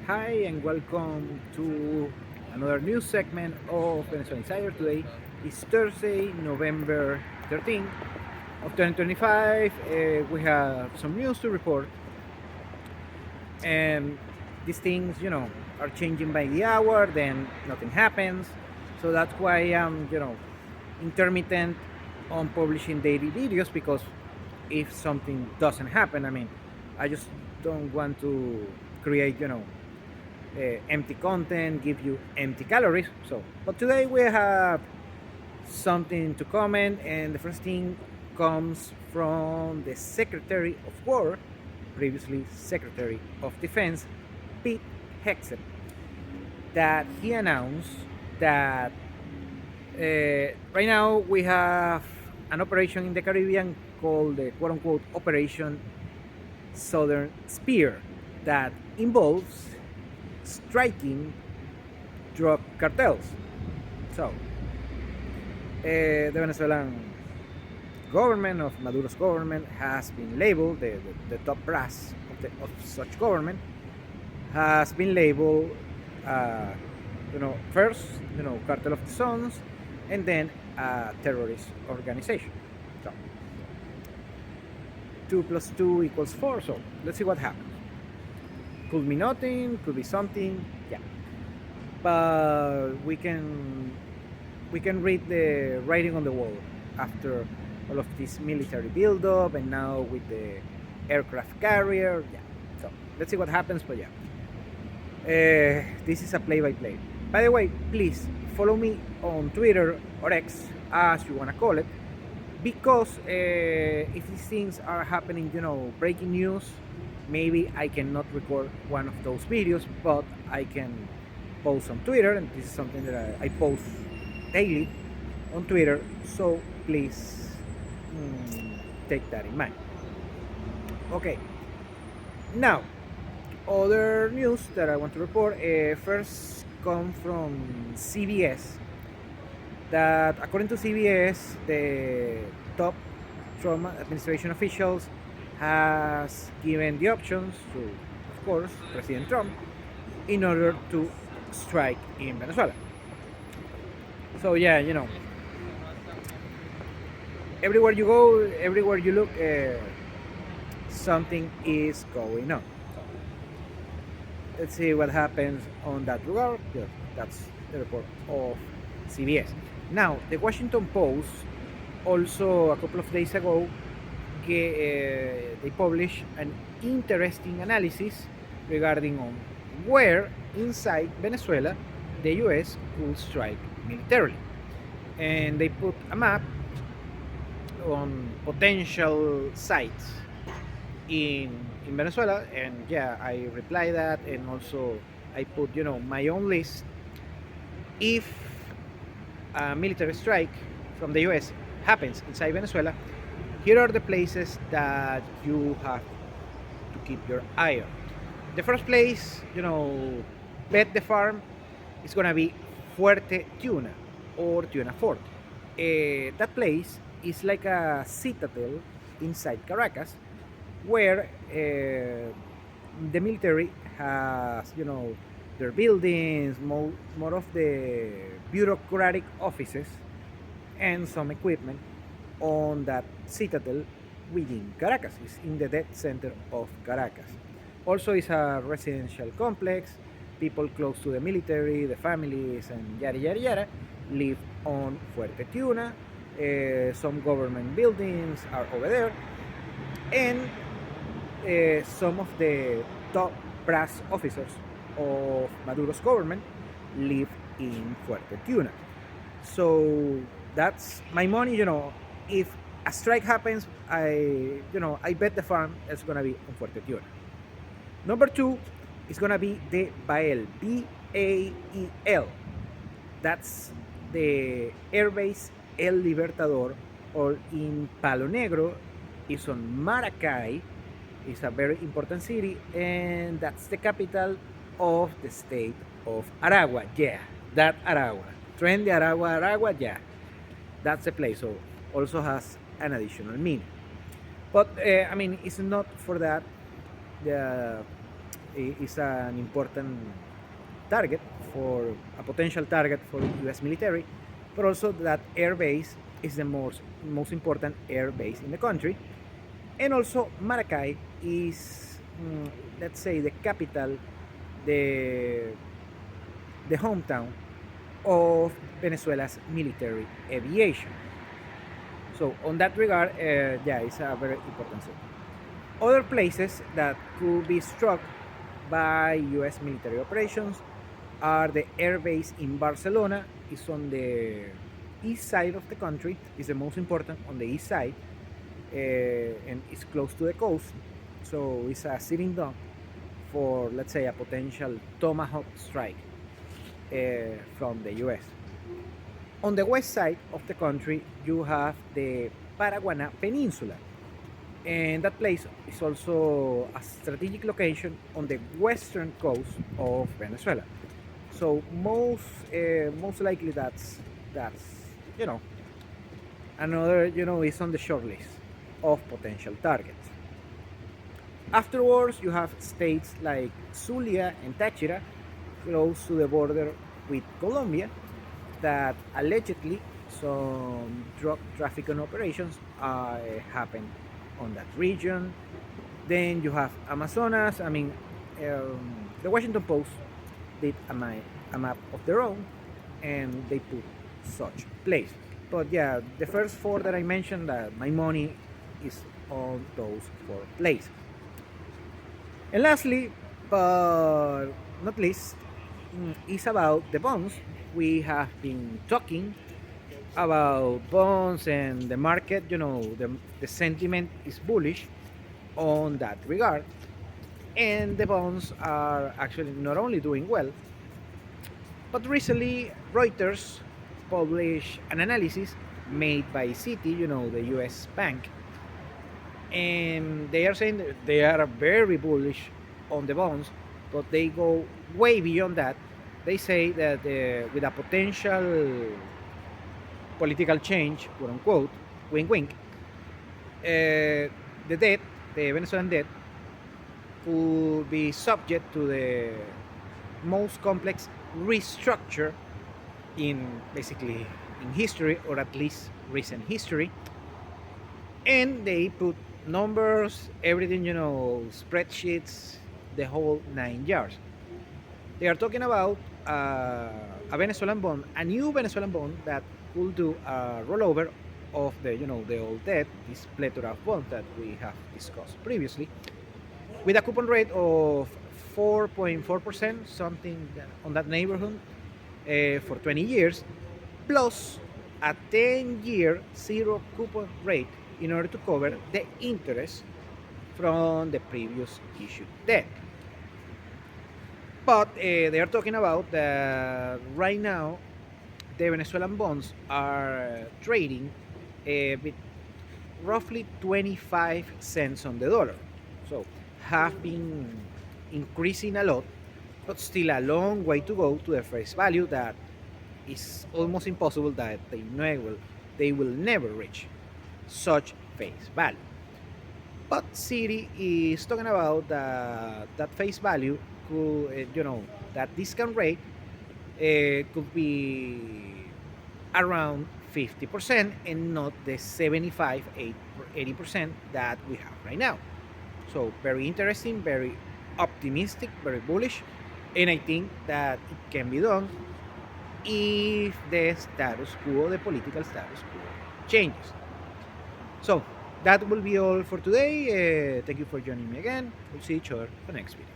Hi and welcome to another news segment of Venezuela Insider. Today is Thursday, November 13th of 2025. We have some news to report, and these things, are changing by the hour. Then nothing happens, so that's why I'm, intermittent on publishing daily videos because if something doesn't happen, I just don't want to create, empty content, give you empty calories. So, but today we have something to comment, and the first thing comes from the Secretary of War, previously Secretary of Defense, Pete Hegseth, that he announced that right now we have an operation in the Caribbean called the quote unquote Operation Southern Spear that involves striking drug cartels. So, the Venezuelan government of Maduro's government has been labeled, the top brass of such government has been labeled, first, Cartel of the Suns, and then a terrorist organization. So, 2 plus 2 equals 4, so let's see what happens. Could be nothing, could be something, yeah. But we can read the writing on the wall after all of this military buildup, and now with the aircraft carrier, yeah. So let's see what happens, but yeah. This is a play-by-play. By the way, please follow me on Twitter or X, as you wanna call it, because if these things are happening, breaking news, maybe I cannot record one of those videos, but I can post on Twitter, and this is something that I post daily on Twitter, so please take that in mind. Okay, now other news that I want to report first come from CBS, that according to CBS, the top Trump administration officials has given the options to, of course, President Trump in order to strike in Venezuela. So yeah, everywhere you go, everywhere you look, something is going on. So, let's see what happens on that regard. Yeah, that's the report of CBS. Now, the Washington Post also a couple of days ago they published an interesting analysis regarding on where inside Venezuela the US could strike militarily, and they put a map on potential sites in Venezuela, and yeah, I reply that, and also I put my own list. If a military strike from the US happens inside Venezuela, here are the places that you have to keep your eye on. The first place, bet the farm, is gonna be Fuerte Tuna or Tuna Fort. That place is like a citadel inside Caracas, where the military has, their buildings, more of the bureaucratic offices, and some equipment on that citadel within Caracas. It's in the dead center of Caracas. Also, it's a residential complex. People close to the military, the families, and yada yada yada, live on Fuerte Tuna. Some government buildings are over there, and some of the top brass officers of Maduro's government live in Fuerte Tuna. So that's my money. If a strike happens, I bet the farm is gonna be on Fuerte Tuna. Number two is gonna be the Bael, Bael. That's the airbase El Libertador, or in Palo Negro, is on Maracay. It's a very important city, and that's the capital of the state of Aragua. Yeah, that Aragua. Tren de Aragua, Aragua, yeah. That's the place. So also has an additional meaning. But it's not for that. The is an important target for a potential target for U.S. military, but also that air base is the most important air base in the country, and also Maracay is, let's say, the capital, the the hometown of Venezuela's military aviation. So on that regard, yeah, it's a very important city. Other places that could be struck by U.S. military operations are the air base in Barcelona. It's on the east side of the country. It's the most important on the east side, and it's close to the coast. So it's a sitting duck for, let's say, a potential tomahawk strike from the U.S. On the west side of the country, you have the Paraguana Peninsula, and that place is also a strategic location on the western coast of Venezuela. So most likely that's you know another is on the short list of potential targets. Afterwards, you have states like Zulia and Táchira, close to the border with Colombia, that allegedly some drug trafficking operations happen on that region. Then you have Amazonas. I mean, the Washington Post did a map of their own, and they put such places. But yeah, the first four that I mentioned, my money is on those four places. And lastly, but not least, is about the bonds. We have been talking about bonds and the market. The sentiment is bullish on that regard. And the bonds are actually not only doing well, but recently Reuters published an analysis made by Citi, the US bank, and they are saying that they are very bullish on the bonds, but they go way beyond that. They say that with a potential political change, quote unquote, wink wink, the debt, the Venezuelan debt, could be subject to the most complex restructure in basically in history, or at least recent history. And they put numbers, everything, spreadsheets, the whole 9 yards. They are talking about a Venezuelan bond, a new Venezuelan bond that will do a rollover of the old debt, this plethora of bonds that we have discussed previously, with a coupon rate of 4.4%, something on that neighborhood, for 20 years, plus a 10-year zero coupon rate in order to cover the interest from the previous issued debt. But they are talking about that right now the Venezuelan bonds are trading with roughly 25 cents on the dollar. So have been increasing a lot, but still a long way to go to the face value that is almost impossible that they will never reach such face value. But City is talking about that face value could, that discount rate could be around 50% and not the 75, 80% that we have right now. So very interesting, very optimistic, very bullish, and I think that it can be done if the status quo, the political status quo, changes. So that will be all for today. Thank you for joining me again. We'll see each other in the next video.